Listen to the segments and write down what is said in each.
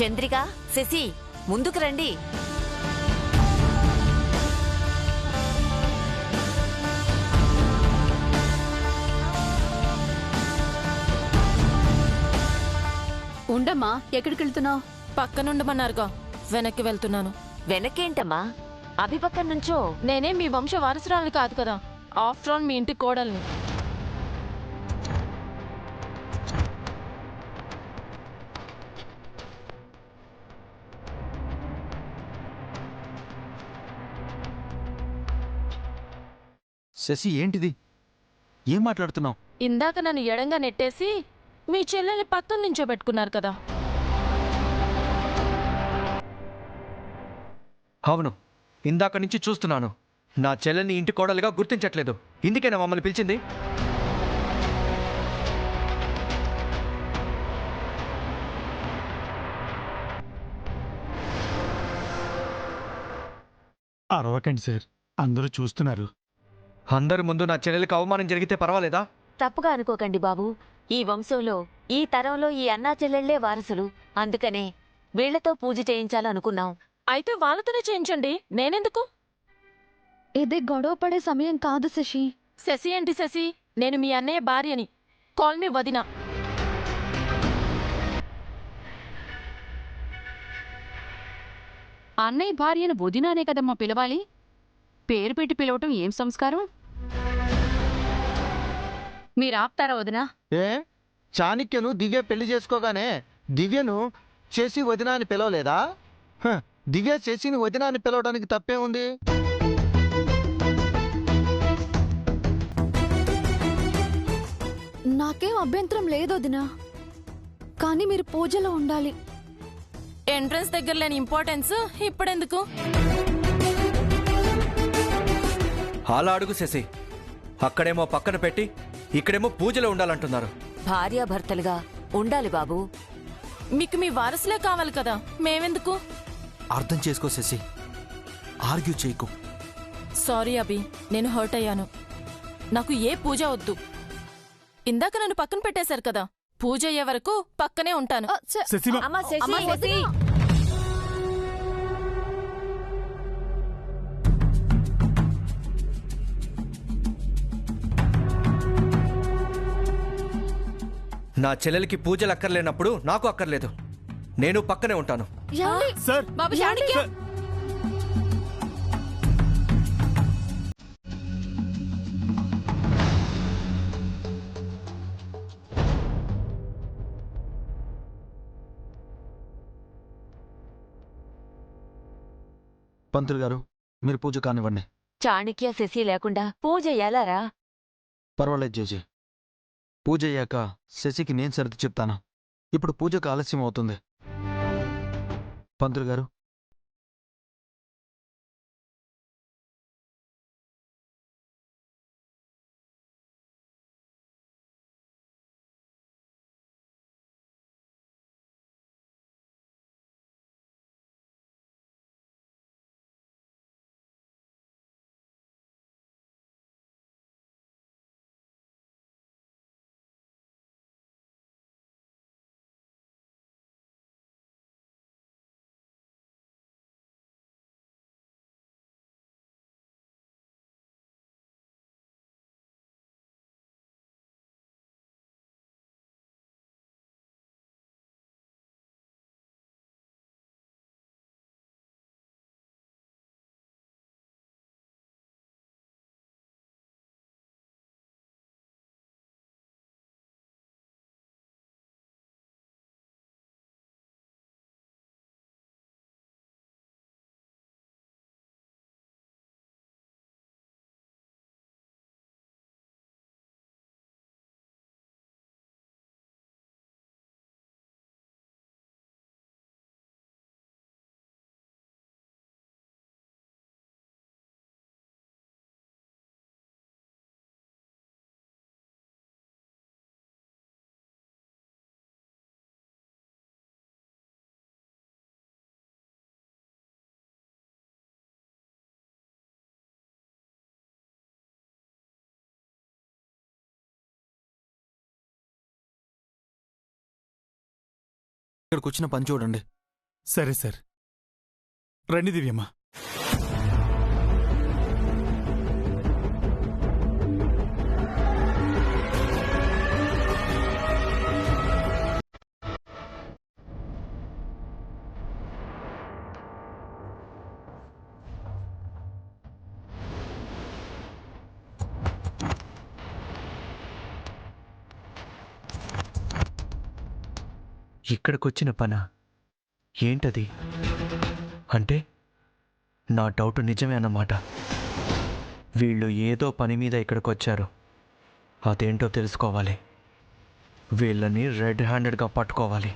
చంద్రిక, శశి, ముందుకు రండి. ఉండమ్మా, ఎక్కడికి వెళ్తున్నావు? పక్కనుండమన్నారుగా, వెనక్కి వెళ్తున్నాను. వెనకేంటమ్మా, అభిపక్కన నుంచో. నేనే మీ వంశ వారసురాలు కాదు కదా, ఆఫ్టర్ ఆల్ మీ ఇంటి కోడల్ని. శశి, ఏంటిది? ఏం మాట్లాడుతున్నావు? ఇందాక నన్ను ఎడంగా నెట్టేసి మీ చెల్లెల్ని పక్కన నించోబెట్టుకున్నారు కదా. అవును, ఇందాక నుంచి చూస్తున్నాను. నా చెల్లెల్ని ఇంటి కోడలుగా గుర్తించట్లేదు. ఇందుకేనా మమ్మల్ని పిలిచింది? అరవకండి సార్, అందరూ చూస్తున్నారు. అందరి ముందు నా చెల్లెలికి అవమానం జరిగితే పర్వాలేదా? తప్పుగా అనుకోకండి బాబు. ఈ వంశంలో, ఈ తరంలో ఈ అన్నా చెల్లెళ్లే వారసులు. అందుకనే వీళ్లతో పూజ చేయించాలనుకున్నాం. అయితే వాళ్ళతోనే చేయించండి, నేనెందుకు? ఇదే గొడవ పడే సమయం కాదు శశి. శశి ఏంటి శశి? నేను మీ అన్నయ్య భార్యని. కాల్ మీ వదిన. అన్నయ్య భార్యను వదినానే కదమ్మా పిలవాలి. పేరు పెట్టి పిలవటం ఏం సంస్కారం? మీరు ఆపుతారా వదినా? ఏ చాణక్యను దివ్య పెళ్లి చేసుకోగానే దివ్యను శశి వదిన అని పిలవలేదా? దివ్య శశిని వదిన అని పిలవడానికి తప్పే ఉంది. నాకేం అభ్యంతరం లేదు వదినా, కానీ మీరు పూజలో ఉండాలి. ఎంట్రన్స్ దగ్గర లేని ఇంపార్టెన్స్ ఇప్పుడెందుకు? అలా అడుగు శశి. అక్కడేమో పక్కన పెట్టి ఇక్కడేమో పూజలో ఉండాలంటున్నారు. భార్యాభర్తలుగా ఉండాలి బాబు. మీకు మీ వారసులే కావాలి కదా, మేమెందుకు? అర్థం చేసుకో శశి, ఆర్గ్యూ చేయకు. సారీ అభి, నేను హర్ట్ అయ్యాను. నాకు ఏ పూజ వద్దు. ఇందాక నన్ను పక్కన పెట్టేశారు కదా, పూజ అయ్యే వరకు పక్కనే ఉంటాను. అమ్మా శశి, నా చెల్లెలికి పూజలు అక్కర్లేనప్పుడు నాకు అక్కర్లేదు. నేను పక్కనే ఉంటాను. సార్, బాబు చాణక్య, పంతులు గారు, మీరు పూజ కానివ్వండి. చాణక్య శశి లేకుండా పూజ ఎలారా? పర్వాలేదు జేజీ, పూజ అయ్యాక శశికి నేను సర్ది చెప్తాను. ఇప్పుడు పూజకు ఆలస్యం అవుతుంది. పంతులు గారు, ఇక్కడికి వచ్చిన పని చూడండి. సరే సార్. రండి దివ్యమ్మ. ఇక్కడికొచ్చిన పనా? ఏంటది? అంటే నా డౌట్ నిజమే అన్నమాట. వీళ్ళు ఏదో పని మీద ఇక్కడికొచ్చారు. అదేంటో తెలుసుకోవాలి. వీళ్ళని రెడ్ హ్యాండెడ్గా పట్టుకోవాలి.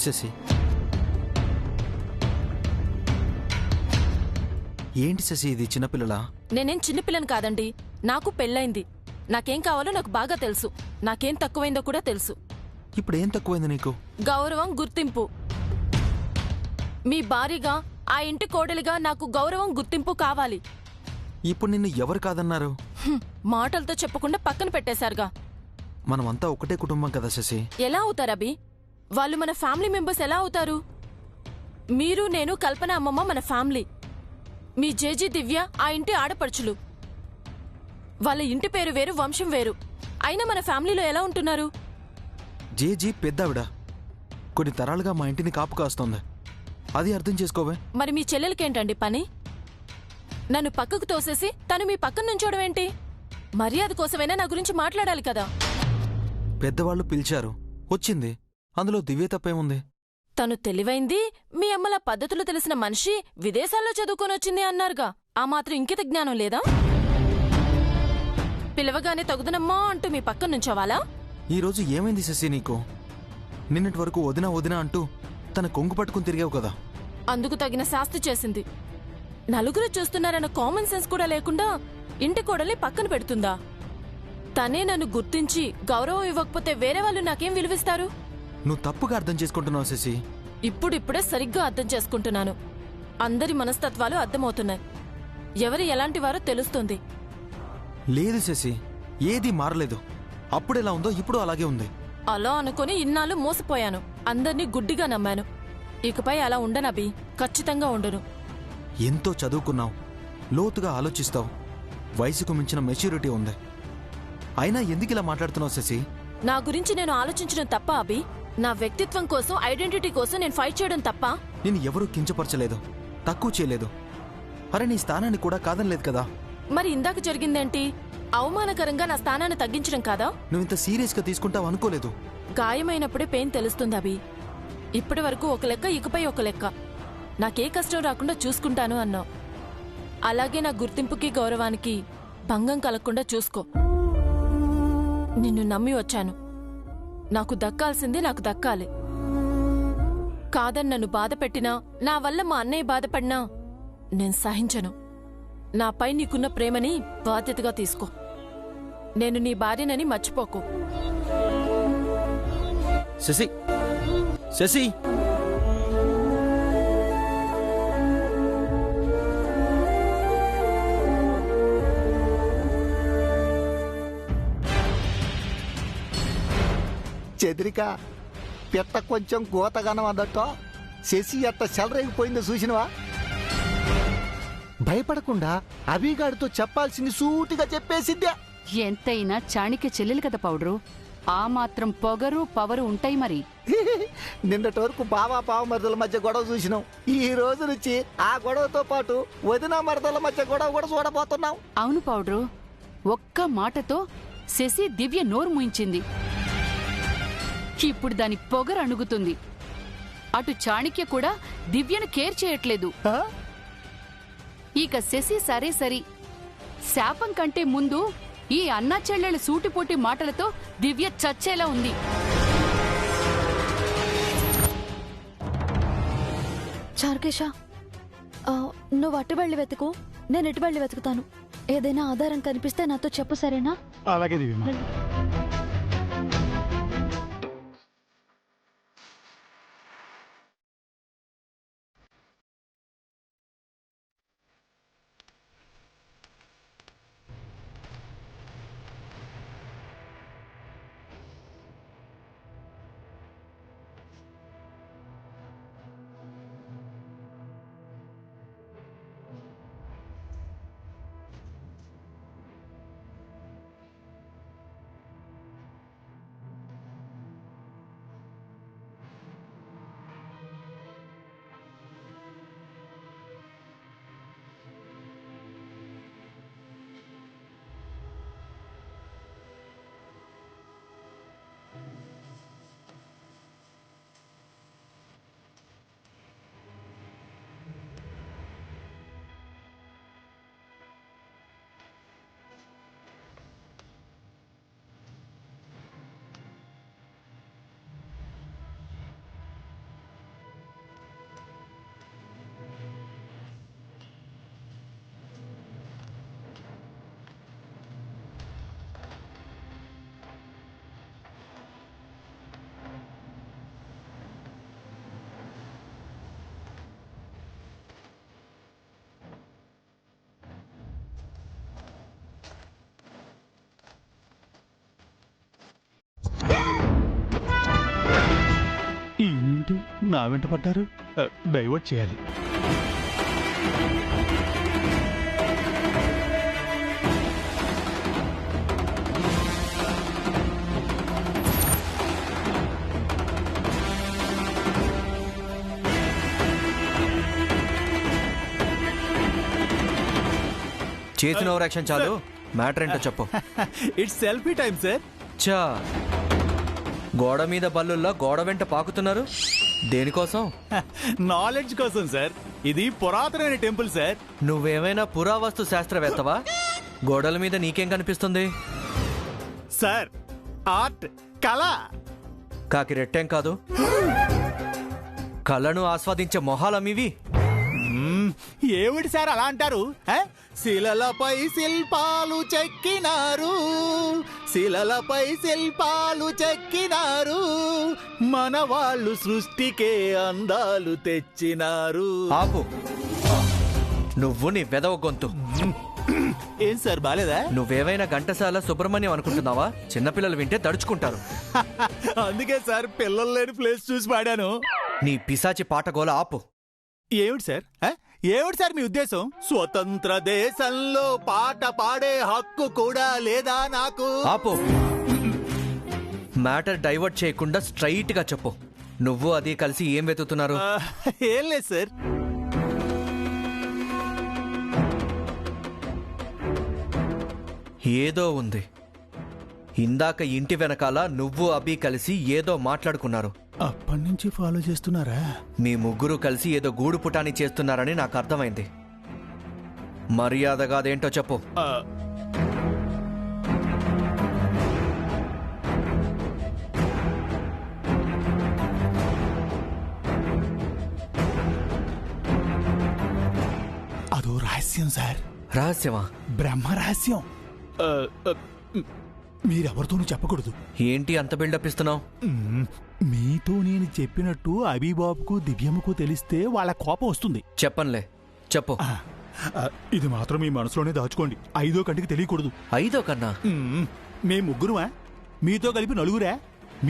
శశి, ఏంటి శశి ఇది? చిన్నపిల్లలా? నేనేం చిన్నపిల్లని కాదండి. నాకు పెళ్ళైంది. నాకేం కావాలో నాకు బాగా తెలుసు. నాకేం తక్కువైందో కూడా తెలుసు. ఇప్పుడు ఏం తక్కువైంది నీకు? గౌరవం, గుర్తింపు. మీ భార్యగా, ఆ ఇంటి కోడలిగా నాకు గౌరవం, గుర్తింపు కావాలి. ఇప్పుడు నిన్ను ఎవరు కాదన్నారు? మాటలతో చెప్పకుండా పక్కన పెట్టేశారుగా. మనమంతా ఒకటే కుటుంబం కదా శశి. ఎలా అవుతారబి? వాళ్ళు మన ఫ్యామిలీ మెంబర్స్ ఎలా అవుతారు? మీరు, నేను, కల్పన అమ్మమ్మ మన ఫ్యామిలీ. మీ జేజీ, దివ్య ఆ ఇంటి ఆడపడుచులు. వాళ్ళ ఇంటి పేరు వేరు, వంశం వేరు. అయినా మన ఫ్యామిలీలో ఎలా ఉంటున్నారు? జేజీ పెద్దావిడ. కొన్ని తరాలుగా మా ఇంటిని కాపు కాస్తోంది. అది అర్థం చేసుకోవే. మరి మీ చెల్లెలకేంటండి పని? నన్ను పక్కకు తోసేసి తను మీ పక్కన నుంచోవడం ఏంటి? మర్యాద కోసమైనా నా గురించి మాట్లాడాలి కదా. పెద్దవాళ్ళు పిలిచారు, వచ్చింది. అందులో దివ్య తప్పేముంది? తను తెలివైంది, మీ అమ్మల పద్ధతులు తెలిసిన మనిషి, విదేశాల్లో చదువుకొనొచ్చింది అన్నారుగా. ఆ మాత్రం ఇంకిత జ్ఞానం లేదా? పిలవగానే తగుదనమ్మా అంటూ మీ పక్కన నుంచోవాలా? ఈరోజు ఏమైంది శశి నీకు? నిన్నటి వరకు వదినా వదినా అంటూ తన కొంగు పట్టుకుని తిరిగావు కదా. అందుకు తగిన శాస్తి చేసింది. నలుగురు చూస్తున్నారన్న కామన్ సెన్స్ కూడా లేకుండా ఇంటి కోడల్ని పక్కన పెడుతుందా? తనే నన్ను గుర్తించి గౌరవం ఇవ్వకపోతే వేరే వాళ్ళు నాకేం విలువిస్తారు? నువ్వు తప్పుగా అర్థం చేసుకుంటున్నావు శశి. ఇప్పుడిప్పుడే సరిగ్గా అర్థం చేసుకుంటున్నాను. అందరి మనస్తత్వాలు అర్థమవుతున్నాయి. ఎవరు ఎలాంటివారో తెలుస్తుంది. లేదు శశి, ఏదీ మారలేదు. అప్పుడెలా ఉందో ఇప్పుడు అలాగే ఉంది. అలా అనుకుని ఇన్నాళ్ళు మోసపోయాను. అందర్నీ గుడ్డిగా నమ్మాను. ఇకపై అలా ఉండనబి. ఖచ్చితంగా ఉండను. ఎంతో చదువుకున్నావు, లోతుగా ఆలోచిస్తావు, వయసుకు మించిన మెచ్యూరిటీ ఉంది. అయినా ఎందుకిలా మాట్లాడుతున్నావు శశి? నా గురించి నేను ఆలోచించడం తప్ప అబి? నా వ్యక్తిత్వం కోసం, ఐడెంటిటీ కోసం నేను ఫైట్ చేయడం తప్ప? నేను ఎవరూ కించపరచలేదు, తక్కువ చేయలేదు. అరే నీ స్థానాన్ని కూడా కాదనలేదు కదా. మరి ఇందాక జరిగిందేంటి? అవమానకరంగా నా స్థానాన్ని తగ్గించడం కాదా? నువ్వింత సీరియస్గా తీసుకుంటావు అనుకోలేదు. గాయమైనప్పుడే పెయిన్ తెలుస్తుంది అబి. ఇప్పటి వరకు ఒక లెక్క, ఇకపై ఒక లెక్క. నాకే కష్టం రాకుండా చూసుకుంటాను అన్నావు. అలాగే నా గుర్తింపుకి, గౌరవానికి భంగం కలగకుండా చూసుకో. నిన్ను నమ్మి వచ్చాను. నాకు దక్కాల్సింది నాకు దక్కాలి. కాదని నన్ను బాధ పెట్టినా, నా వల్ల మా అన్నయ్య బాధపడినా నేను సహించను. నాపై నీకున్న ప్రేమని బాధ్యతగా తీసుకో. నేను నీ భార్యనని మర్చిపోకు. శశి, శశి, చెదిరిక పిట్ట కొంచెం గోతగానం అన్నట్టు శశి ఎట్ట చెలరేగిపోయిందో చూసినవా? భయపడకుండా అభిగాడితో చెప్పాల్సింది సూటిగా చెప్పేసిద్దా. ఎంతైనా చాణిక్య చెల్లెలు కదా పౌడరు. ఆ మాత్రం పొగరు పవరు ఉంటాయి మరి. నిన్నటి వరకు బావా పావ మరదల మధ్య గొడవ చూసినాం. ఈ రోజు నుంచి ఆ గొడవతో పాటు వదిన మరదల మధ్య గొడవ కూడా చూడబోతున్నాం. అవును పౌడరు, ఒక్క మాటతో శశి దివ్య నోరు మూయించింది. ఇప్పుడు దాని పొగరు అణుగుతుంది. అటు చాణిక్య కూడా దివ్యను కేర్ చేయట్లేదు. ఆ? ఇక శశి సరే సరి. శాపం కంటే ముందు ఈ అన్నా చెల్లెళ్ళ సూటిపోటి మాటలతో దివ్య చచ్చేలా ఉంది. చారుకేశ, నువ్వు అటు వెళ్ళి వెతుకు, నేను ఇటు వెళ్ళి వెతుకుతాను. ఏదైనా ఆధారం కనిపిస్తే నాతో చెప్పు, సరేనా? అలాగే దివ్యమ్మ. ఏంటి నా వెంట పడ్డారు? డైవర్ట్ చేయాలి. చేసిన ఓవర్ యాక్షన్ చాలు, మ్యాటర్ ఏంటో చెప్పు. It's selfie time sir. చా, గోడ మీద బల్లుల్లో గోడ వెంట పాకుతున్నారు దేనికోసం? నాలెడ్జ్ కోసం సార్. ఇది పురాతనమైన టెంపుల్ సార్. నువ్వేమైనా పురావస్తు శాస్త్రవేత్తవా? గోడల మీద నీకేం కనిపిస్తుంది? సార్, ఆర్ట్, కళ. కాకి రెట్టేం కాదు, కళను ఆస్వాదించే మొహాలమివి. ఏమిటి సార్ అలా అంటారు? శిలలపై శిల్పాలు చెక్కినారు, శిలలపై శిల్పాలు చెక్కినారు, మన వాళ్ళు సృష్టికే అందాలు తెచ్చినారు. ఆపు, నువ్వు నీ వెదవ గొంతు. ఏం సార్ బాలేదా? నువ్వేమైనా ఘంటసాల సుబ్రహ్మణ్యం అనుకుంటున్నావా? చిన్నపిల్లలు వింటే దడుచుకుంటారు. అందుకే సార్ పిల్లలు లేని ప్లేస్ చూసి పాడాను. నీ పిశాచి పాటగోల ఆపు. ఏమిటి సార్? ఏమిటి సార్ మీ ఉద్దేశం? స్వతంత్ర దేశంలో పాట పాడే హక్కు కూడా లేదా నాకు? ఆపు, మ్యాటర్ డైవర్ట్ చేయకుండా స్ట్రైట్ గా చెప్పు. నువ్వు అది కలిసి ఏం వెతుకుతున్నారు? ఏం లేదు సార్. ఏదో ఉంది. ఇందాక ఇంటి వెనకాల నువ్వు అభి కలిసి ఏదో మాట్లాడుకున్నారు. అప్పటి నుంచి ఫాలో చేస్తున్నారా? మీ ముగ్గురు కలిసి ఏదో గూడు పుటాని చేస్తున్నారని నాకు అర్థమైంది. మర్యాదగా అదేంటో చెప్పు. అదో రహస్యం సార్. రహస్యమా? బ్రహ్మ రహస్యం. మీరెవరితోనూ చెప్పకూడదు. ఏంటి అంత బిల్డప్ ఇస్తున్నావు? మీతో నేను చెప్పినట్టు అభిబాబుకు దివ్యమ్మకు తెలిస్తే వాళ్ళ కోపం వస్తుంది. చెప్పనులే, చెప్పు. ఇది మాత్రం మీ మనసులోనే దాచుకోండి. 5వ కంటికి తెలియకూడదు. 5వ కన్నా? మేము ముగ్గురుమా, మీతో కలిపి 4.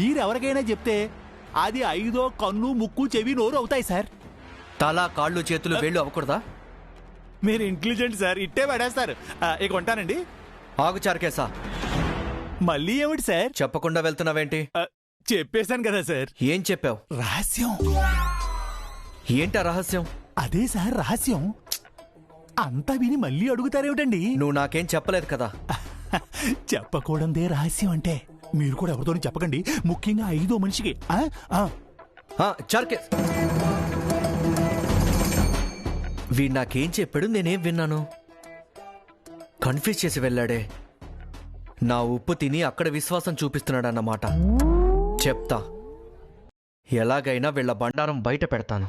మీరెవరికైనా చెప్తే అది 5వ కన్ను, ముక్కు, చెవి, నోరు అవుతాయి సార్. తల, కాళ్ళు, చేతులు, వేళ్ళు అవ్వకూడదా? మీరు ఇంటెలిజెంట్ సార్, ఇట్టే పడేస్తారు. ఇక ఉంటానండి. ఆగు చారుకేశా, మళ్ళీ ఏమిటి సార్? చెప్పకుండా వెళ్తున్నావేంటి? చెప్పేశాను కదా సార్. ఏం చెప్పావు? రహస్యం. ఏంటా రహస్యం? అదే సార్ రహస్యం. అంతా విని మళ్ళీ అడుగుతారేమిటండి? నువ్వు నాకేం చెప్పలేదు కదా. చెప్పకూడదే రహస్యం అంటే. మీరు కూడా ఎవరితోని చెప్పకండి, ముఖ్యంగా 5వ మనిషికి. చారుకేశ్, వీడు నాకేం చెప్పాడు? నేనేం విన్నాను? కన్ఫ్యూజ్ చేసి వెళ్ళాడే. నా ఉప్పు తిని అక్కడ విశ్వాసం చూపిస్తున్నాడన్నమాట. చెప్తా, ఎలాగైనా వీళ్ళ బండారం బయట పెడతాను.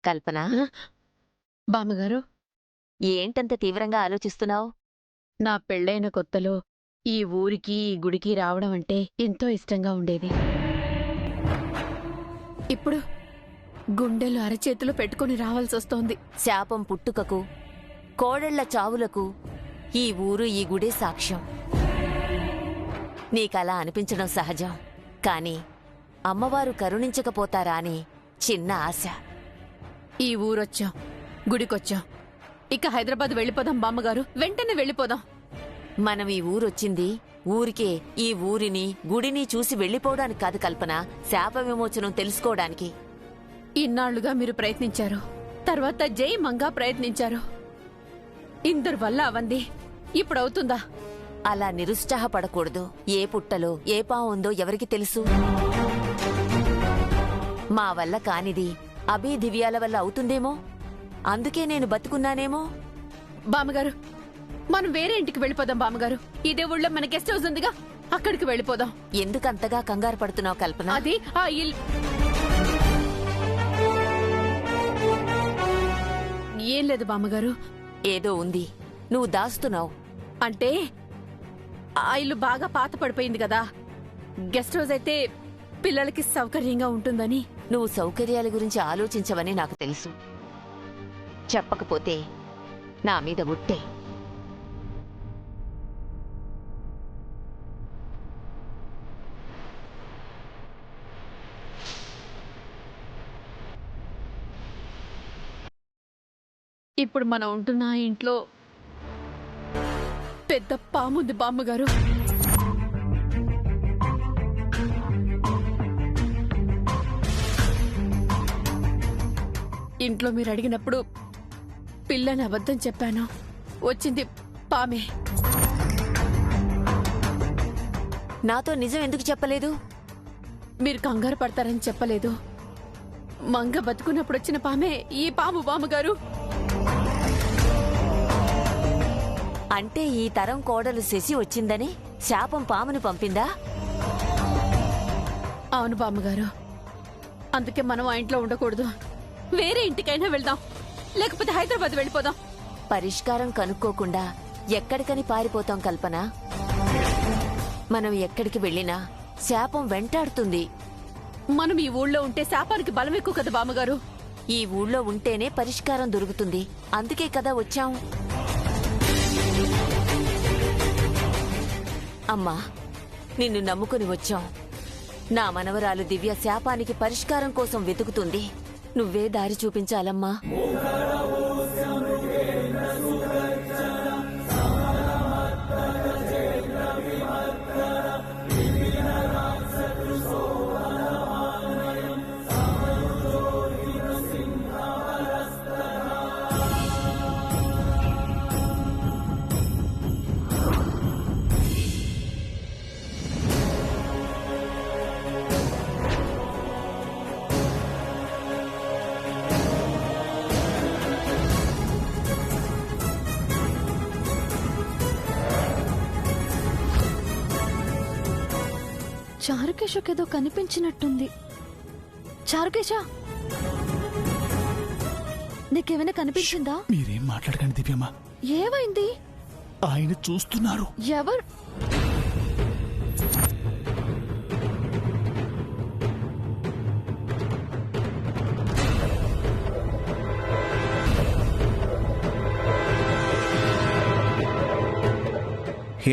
కల్పన, బామ్మగారు, ఏంటంత తీవ్రంగా ఆలోచిస్తున్నావు? నా పెళ్ళైన కొత్తలో ఈ ఊరికి ఈ గుడికి రావడం అంటే ఎంతో ఇష్టంగా ఉండేది. ఇప్పుడు గుండెలు అరచేతులు పెట్టుకుని రావాల్సొస్తోంది. శాపం పుట్టుకకు, కోడళ్ల చావులకు ఈ ఊరు ఈ గుడే సాక్ష్యం. నీకలా అనిపించడం సహజం. కాని అమ్మవారు కరుణించకపోతారా అని చిన్న ఆశ. ఈ ఊరొచ్చాం, గుడికొచ్చాం. ఇక హైదరాబాద్ వెళ్ళిపోదాం బామ్మగారు, వెంటనే వెళ్ళిపోదాం. మనం ఈ ఊరొచ్చింది ఊరికే ఈ ఊరిని గుడిని చూసి వెళ్ళిపోవడానికి కాదు కల్పన, శాప విమోచనం తెలుసుకోవడానికి. ఇన్నాళ్లుగా మీరు ప్రయత్నించారు, తర్వాత జై మంగా ప్రయత్నించారు. ఇందరి వల్ల అవంది. ఇప్పుడవుతుందా? అలా నిరుత్సాహపడకూడదు. ఏ పుట్టలో ఏ పావు ఉందో ఎవరికి తెలుసు? మా వల్ల కానిది అభి దివ్యాల వల్ల అవుతుందేమో. అందుకే నేను బతుకున్నానేమో. బామ్మగారు, మనం వేరే ఇంటికి వెళ్ళిపోదాం బామ్మగారు. ఇదే ఊళ్ళో మన గెస్ట్ హౌస్ ఉందిగా, అక్కడికి వెళ్ళిపోదాం. ఎందుకంతగా కంగారు పడుతున్నావు కల్పన? అది ఆ ఇల్లు. ఏం లేదు బామ్మగారు. ఏదో ఉంది, నువ్వు దాస్తున్నావు. అంటే ఆ ఇల్లు బాగా పాత పడిపోయింది కదా, గెస్ట్ హౌస్ అయితే పిల్లలకి సౌకర్యంగా ఉంటుందని. నువ్వు సౌకర్యాల గురించి ఆలోచించవని నాకు తెలుసు. చెప్పకపోతే నా మీద బుట్టే. ఇప్పుడు మనం ఉంటున్న ఆ ఇంట్లో పెద్ద పాముంది బామ్మగారు. ఇంట్లో మీరు అడిగినప్పుడు పిల్లని అబద్ధం చెప్పాను, వచ్చింది పామే. నాతో నిజం ఎందుకు చెప్పలేదు? మీరు కంగారు పడతారని చెప్పలేదు. మంగ బతుకున్నప్పుడు వచ్చిన పామే ఈ పాము బామ్మగారు. అంటే ఈ తరం కోడలు శశి వచ్చిందని శాపం పామును పంపిందా? అవును బామ్మగారు. అందుకే మనం ఆ ఇంట్లో ఉండకూడదు, వేరే ఇంటికైనా వెళ్దాం, లేకపోతే హైదరాబాద్ వెళ్ళిపోదాం. పరిష్కారం కనుక్కోకుండా ఎక్కడికని పారిపోతాం కల్పన? మనం ఎక్కడికి వెళ్ళినా శాపం వెంటాడుతుంది. మనం ఈ ఊళ్ళో ఉంటే శాపానికి బలం ఎక్కువ కదా బామ్మగారు. ఈ ఊళ్ళో ఉంటేనే పరిష్కారం దొరుకుతుంది. అందుకే కదా వచ్చాం. అమ్మా, నిన్ను నమ్ముకుని వచ్చాం. నా మనవరాలు దివ్య శాపానికి పరిష్కారం కోసం వెతుకుతుంది. నువ్వే దారి చూపించాలమ్మా. చారుకేశకేదో కనిపించినట్టుంది. చారుకేశ, నీకేమైనా కనిపించిందా? మీరేం మాట్లాడకండి దివ్యమ్మ, ఏమైంది? ఆయన చూస్తున్నారు. ఎవరు?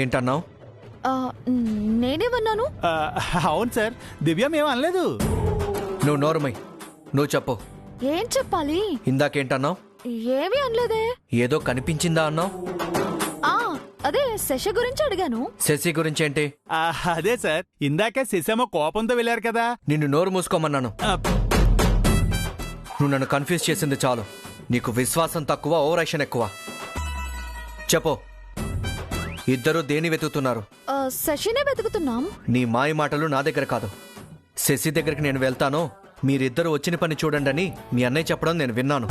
ఏంటన్నావు? నేనేమన్నాను? అవును సార్, దివ్యమ్మ ఏం అనలేదు. నువ్వు నోరుమై, నువ్వు చెప్పు. ఏం చెప్పాలి? ఇందాకేంటన్నావు? ఏమీ అనలేదే. ఏదో కనిపించిందా అన్నావు. అదే శశ గురించి అడిగాను. శశి గురించేంటి? అదే సార్, ఇందాకే శశమ్మ కోపంతో వెళ్ళారు కదా. నిన్ను నోరు మూసుకోమన్నాను. నువ్వు నన్ను కన్ఫ్యూజ్ చేసింది చాలు. నీకు విశ్వాసం తక్కువ, ఓవరాక్షన్ ఎక్కువ. చెప్పు, ఇద్దరు దేని వెతుకుతున్నారు? శశినే వెతుకుతున్నాం. నీ మాయ మాటలు నా దగ్గర కాదు. శశి దగ్గరికి నేను వెళ్తాను, మీరిద్దరూ వచ్చిన పని చూడండి అని మీ అన్నయ్య చెప్పడం నేను విన్నాను.